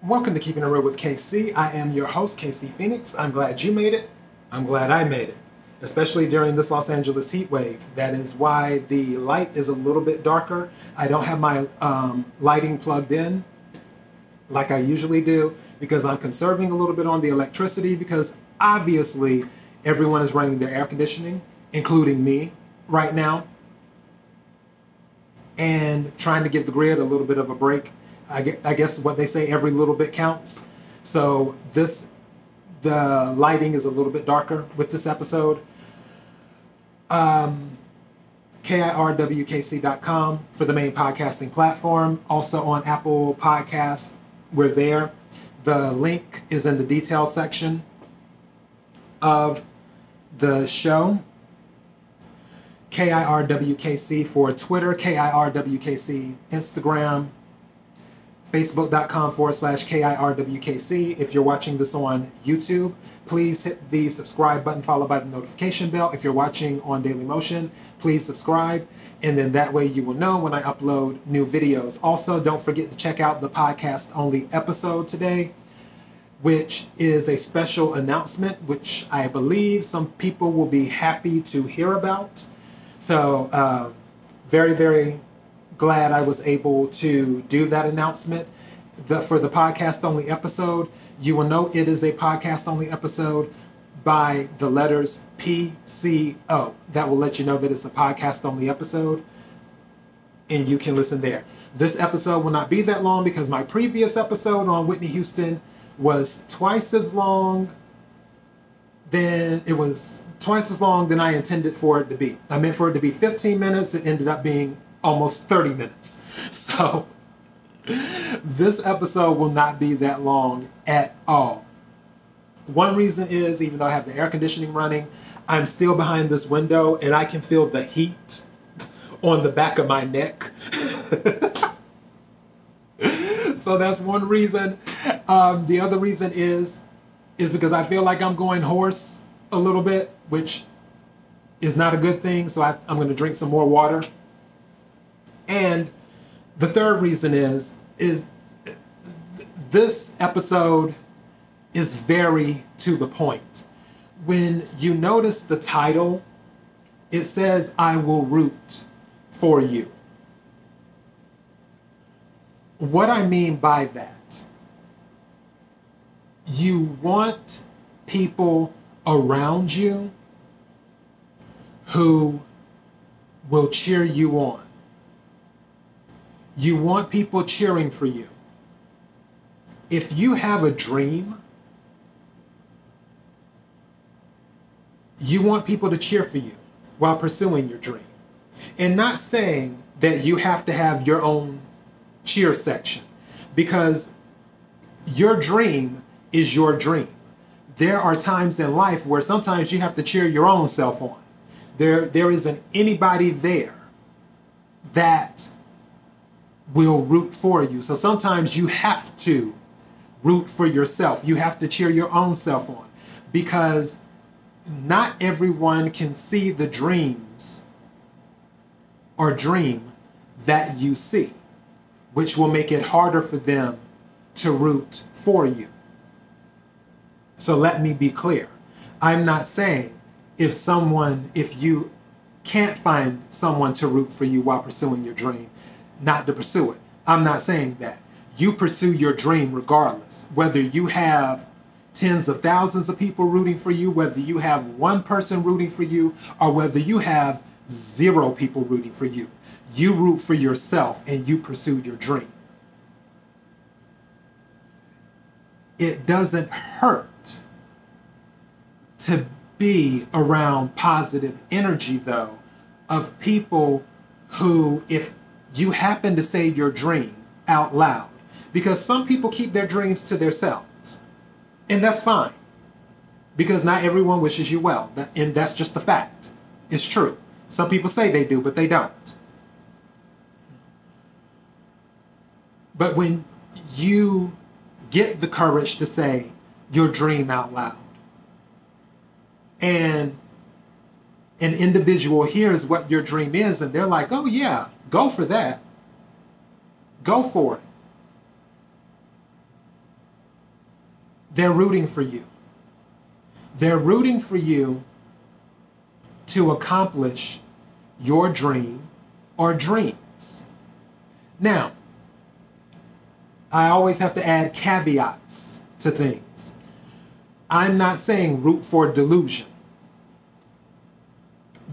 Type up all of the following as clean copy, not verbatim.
Welcome to Keeping It Real with KC. I am your host, KC Phoenix. I'm glad you made it. I'm glad I made it, especially during this Los Angeles heat wave. That is why the light is a little bit darker. I don't have my lighting plugged in like I usually do because I'm conserving a little bit on the electricity because obviously everyone is running their air conditioning, including me right now, and trying to give the grid a little bit of a break. I guess what they say, every little bit counts. So the lighting is a little bit darker with this episode. KIRWKC.com for the main podcasting platform. Also on Apple Podcasts, we're there. The link is in the details section of the show. KIRWKC for Twitter, KIRWKC Instagram, Facebook.com/KIRWKC. If you're watching this on YouTube, please hit the subscribe button followed by the notification bell. If you're watching on Daily Motion, please subscribe, and then that way you will know when I upload new videos. Also, don't forget to check out the podcast-only episode today, which is a special announcement, which I believe some people will be happy to hear about. So, very, very glad I was able to do that announcement. For the podcast-only episode, you will know it is a podcast-only episode by the letters PCO. That will let you know that it's a podcast-only episode, and you can listen there. This episode will not be that long because my previous episode on Whitney Houston was twice as long than I intended for it to be. I meant for it to be 15 minutes. It ended up being almost 30 minutes. So this episode will not be that long at all. One reason is, even though I have the air conditioning running, I'm still behind this window and I can feel the heat on the back of my neck. So that's one reason. The other reason is because I feel like I'm going hoarse a little bit, which is not a good thing. So I'm going to drink some more water. And the third reason is this episode is very to the point. When you notice the title, it says, "I will root for you." What I mean by that, you want people around you who will cheer you on. You want people cheering for you. If you have a dream, you want people to cheer for you while pursuing your dream. And not saying that you have to have your own cheer section, because your dream is your dream. There are times in life where sometimes you have to cheer your own self on. There isn't anybody there that will root for you. So sometimes you have to root for yourself. You have to cheer your own self on, because not everyone can see the dreams or dream that you see, which will make it harder for them to root for you. So let me be clear. I'm not saying if you can't find someone to root for you while pursuing your dream, not to pursue it. I'm not saying that. You pursue your dream regardless. Whether you have tens of thousands of people rooting for you, whether you have one person rooting for you, or whether you have 0 people rooting for you. You root for yourself and you pursue your dream. It doesn't hurt to be around positive energy, though, of people who, if you happen to say your dream out loud, because some people keep their dreams to themselves, and that's fine, because not everyone wishes you well, and that's just the fact. It's true. Some people say they do, but they don't. But when you get the courage to say your dream out loud, and an individual hears what your dream is, and they're like, "Oh yeah, go for that. Go for it." They're rooting for you. They're rooting for you to accomplish your dream or dreams. Now, I always have to add caveats to things. I'm not saying root for delusion.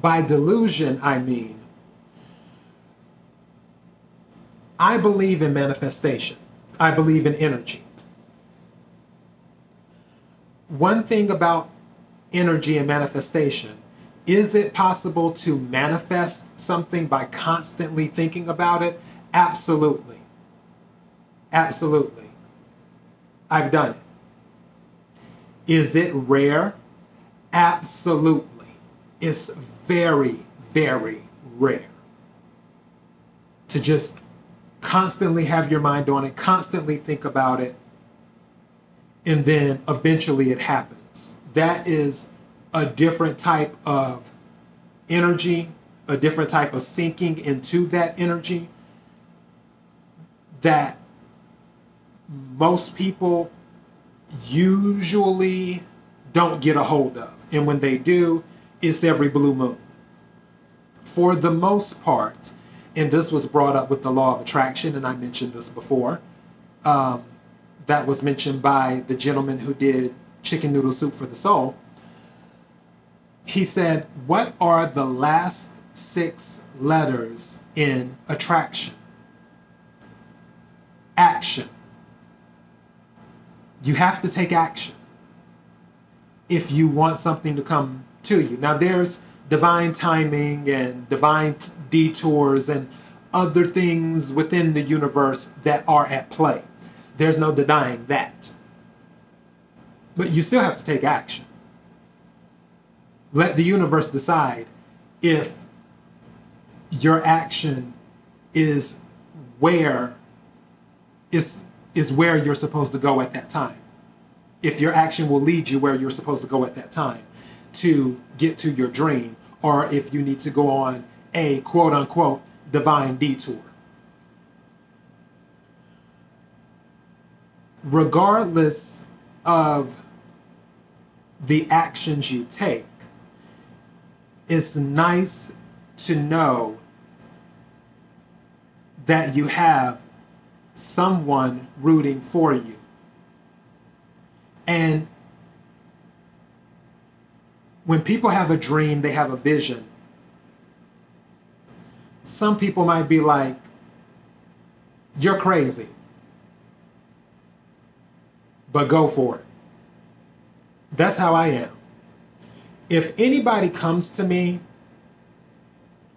By delusion, I mean, I believe in manifestation. I believe in energy. One thing about energy and manifestation, is it possible to manifest something by constantly thinking about it? Absolutely. Absolutely. I've done it. Is it rare? Absolutely. It's very, very rare to just constantly have your mind on it, constantly think about it, and then eventually it happens. That is a different type of energy, a different type of sinking into that energy that most people usually don't get a hold of. And when they do, it's every blue moon. For the most part, and this was brought up with the law of attraction, and I mentioned this before, that was mentioned by the gentleman who did Chicken Noodle Soup for the Soul. He said, what are the last 6 letters in attraction? Action. You have to take action if you want something to come to you. Now, there's divine timing and divine detours and other things within the universe that are at play. There's no denying that. But you still have to take action. Let the universe decide if your action is where you're supposed to go at that time. If your action will lead you where you're supposed to go at that time to get to your dream, or if you need to go on a quote-unquote divine detour. Regardless of the actions you take, it's nice to know that you have someone rooting for you. And when people have a dream, they have a vision. Some people might be like, you're crazy, but go for it. That's how I am. If anybody comes to me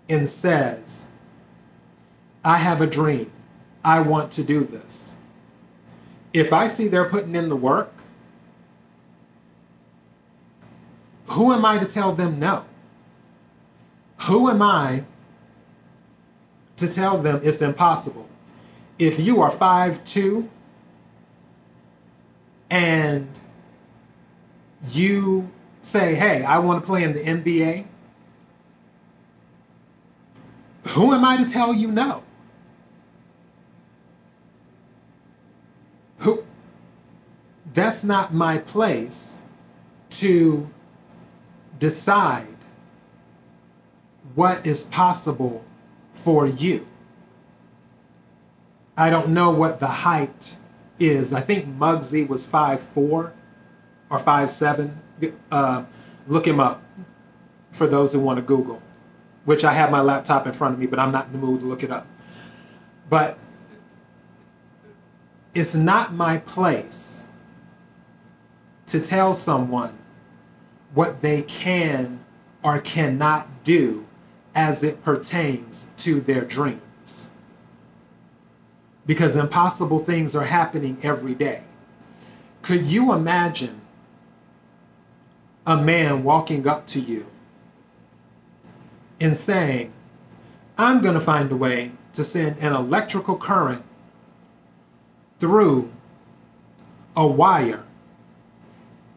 and says, I have a dream, I want to do this. If I see they're putting in the work, who am I to tell them no? Who am I to tell them it's impossible? If you are 5'2" and you say, hey, I want to play in the NBA, who am I to tell you no? That's not my place to decide what is possible for you. I don't know what the height is. I think Muggsy was 5'4" or 5'7". Look him up for those who want to Google, which I have my laptop in front of me, but I'm not in the mood to look it up. But it's not my place to tell someone what they can or cannot do as it pertains to their dreams. Because impossible things are happening every day. Could you imagine a man walking up to you and saying, I'm going to find a way to send an electrical current through a wire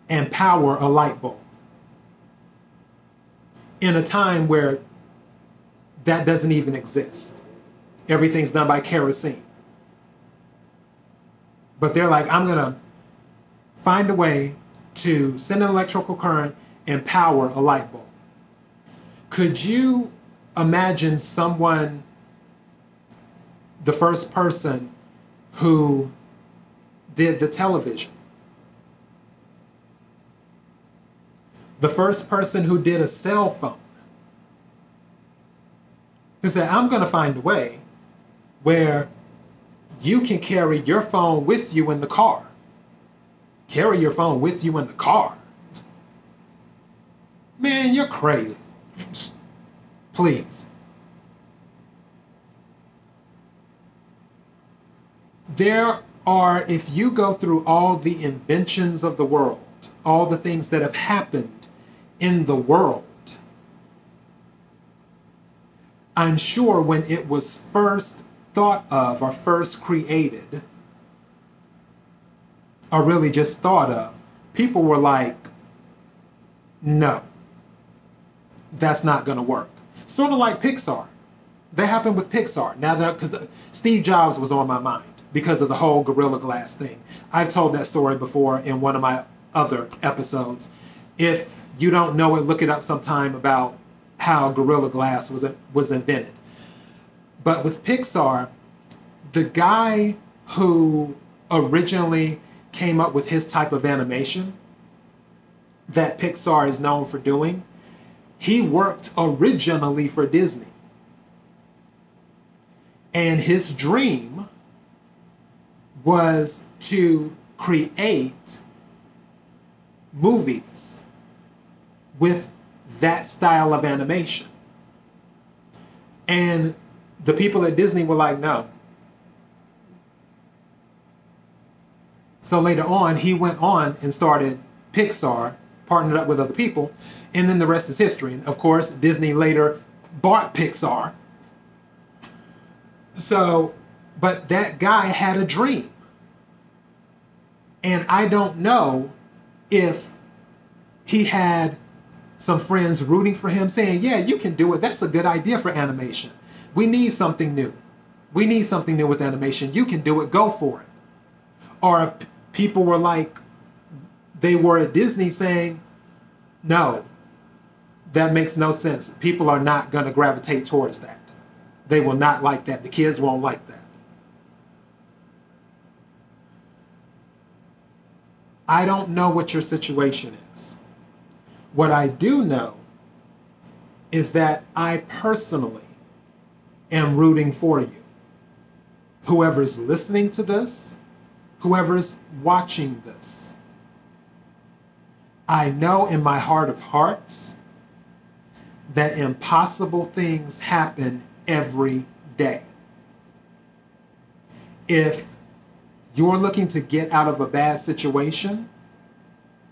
and power a light bulb, in a time where that doesn't even exist? Everything's done by kerosene. But they're like, I'm going to find a way to send an electrical current and power a light bulb. Could you imagine someone, the first person who did the television, the first person who did a cell phone, who said, I'm going to find a way where you can carry your phone with you in the car. Carry your phone with you in the car. Man, you're crazy. Please. There are, if you go through all the inventions of the world, all the things that have happened in the world, I'm sure when it was first thought of or first created, or really just thought of, people were like, no, that's not going to work. Sort of like Pixar. That happened with Pixar. Now that, because Steve Jobs was on my mind because of the whole Gorilla Glass thing. I've told that story before in one of my other episodes. If you don't know it, look it up sometime about how Gorilla Glass was invented. But with Pixar, the guy who originally came up with his type of animation that Pixar is known for doing, he worked originally for Disney. And his dream was to create movies with that style of animation. And the people at Disney were like, no. So later on, he went on and started Pixar, partnered up with other people, and then the rest is history. And of course, Disney later bought Pixar. So, but that guy had a dream. And I don't know if he had some friends rooting for him saying, yeah, you can do it. That's a good idea for animation. We need something new. We need something new with animation. You can do it. Go for it. Or if people were like, they were at Disney saying, no, that makes no sense. People are not going to gravitate towards that. They will not like that. The kids won't like that. I don't know what your situation is. What I do know is that I personally am rooting for you. Whoever's listening to this, whoever's watching this, I know in my heart of hearts that impossible things happen every day. If you're looking to get out of a bad situation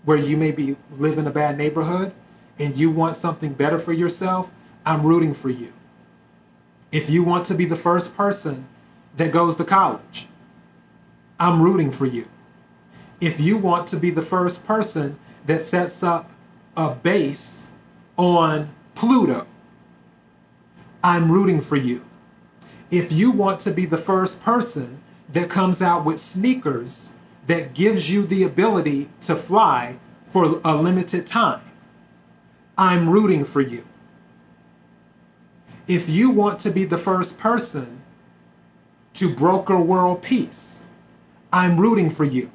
where you maybe live in a bad neighborhood and you want something better for yourself, I'm rooting for you. If you want to be the first person that goes to college, I'm rooting for you. If you want to be the first person that sets up a base on Pluto, I'm rooting for you. If you want to be the first person that comes out with sneakers that gives you the ability to fly for a limited time, I'm rooting for you. If you want to be the first person to broker world peace, I'm rooting for you.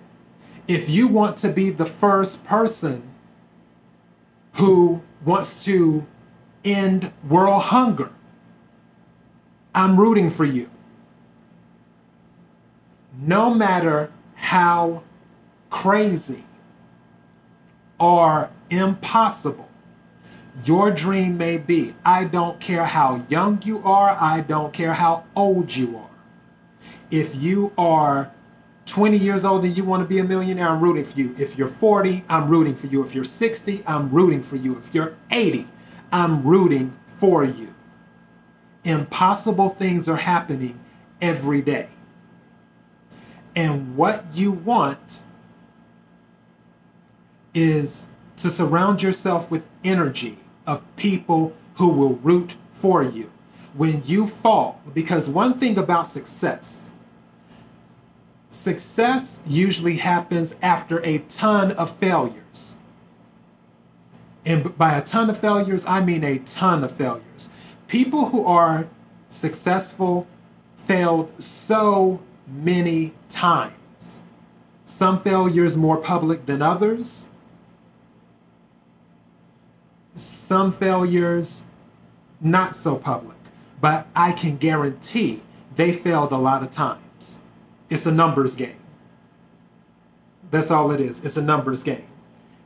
If you want to be the first person who wants to end world hunger, I'm rooting for you. No matter how crazy or impossible your dream may be, I don't care how young you are, I don't care how old you are. If you are 20 years old and you want to be a millionaire, I'm rooting for you. If you're 40, I'm rooting for you. If you're 60, I'm rooting for you. If you're 80, I'm rooting for you. Impossible things are happening every day. And what you want is to surround yourself with energy of people who will root for you when you fall. Because one thing about success Success usually happens after a ton of failures. And by a ton of failures, I mean a ton of failures. People who are successful failed so many times. Some failures more public than others. Some failures not so public. But I can guarantee they failed a lot of times. It's a numbers game. That's all it is. It's a numbers game.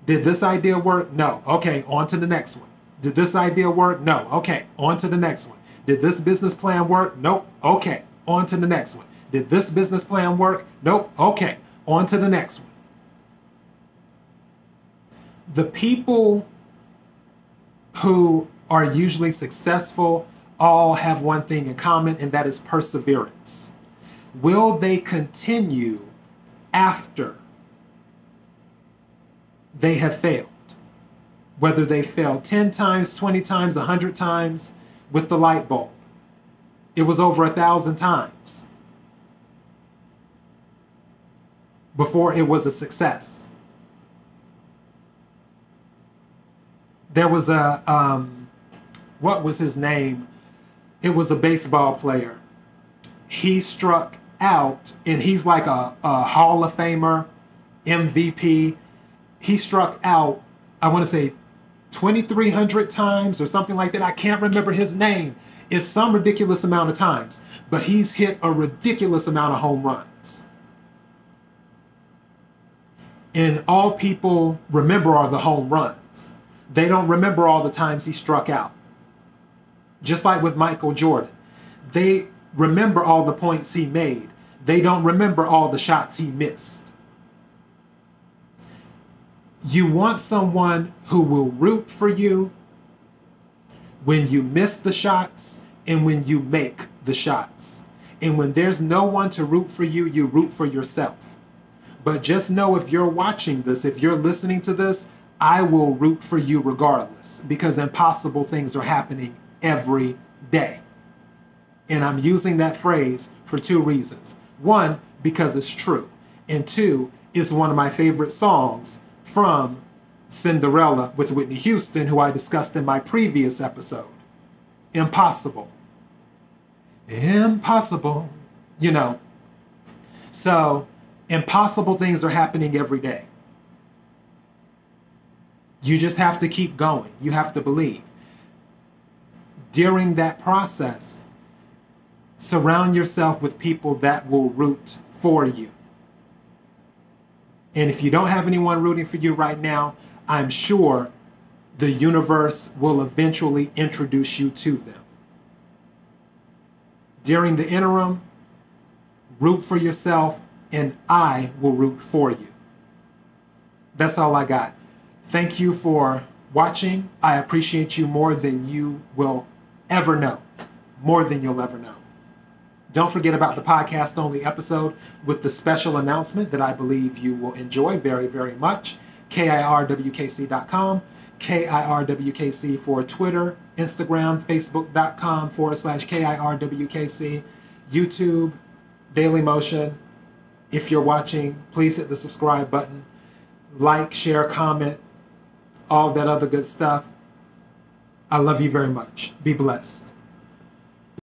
Did this idea work? No. Okay, on to the next one. Did this idea work? No. Okay, on to the next one. Did this business plan work? Nope. Okay, on to the next one. Did this business plan work? Nope. Okay, on to the next one. The people who are usually successful all have one thing in common, and that is perseverance. Will they continue after they have failed? Whether they failed 10 times, 20 times, 100 times with the light bulb. It was over 1,000 times before it was a success. There was a, what was his name? It was a baseball player. He struck out, and he's like a Hall of Famer, MVP. He struck out, I want to say 2,300 times or something like that. I can't remember his name. It's some ridiculous amount of times, but he's hit a ridiculous amount of home runs. And all people remember are the home runs. They don't remember all the times he struck out. Just like with Michael Jordan. They remember all the points he made. They don't remember all the shots he missed. You want someone who will root for you when you miss the shots and when you make the shots. And when there's no one to root for you, you root for yourself. But just know, if you're watching this, if you're listening to this, I will root for you regardless, because impossible things are happening every day. And I'm using that phrase for two reasons. One, because it's true. And two, it's one of my favorite songs from Cinderella with Whitney Houston, who I discussed in my previous episode. Impossible. Impossible. You know. So, impossible things are happening every day. You just have to keep going. You have to believe. During that process, surround yourself with people that will root for you. And if you don't have anyone rooting for you right now, I'm sure the universe will eventually introduce you to them. During the interim, root for yourself, and I will root for you. That's all I got. Thank you for watching. I appreciate you more than you will ever know. More than you'll ever know. Don't forget about the podcast-only episode with the special announcement that I believe you will enjoy very, very much. KIRWKC.com. KIRWKC for Twitter, Instagram, Facebook.com/KIRWKC. YouTube, Daily Motion. If you're watching, please hit the subscribe button. Like, share, comment, all that other good stuff. I love you very much. Be blessed.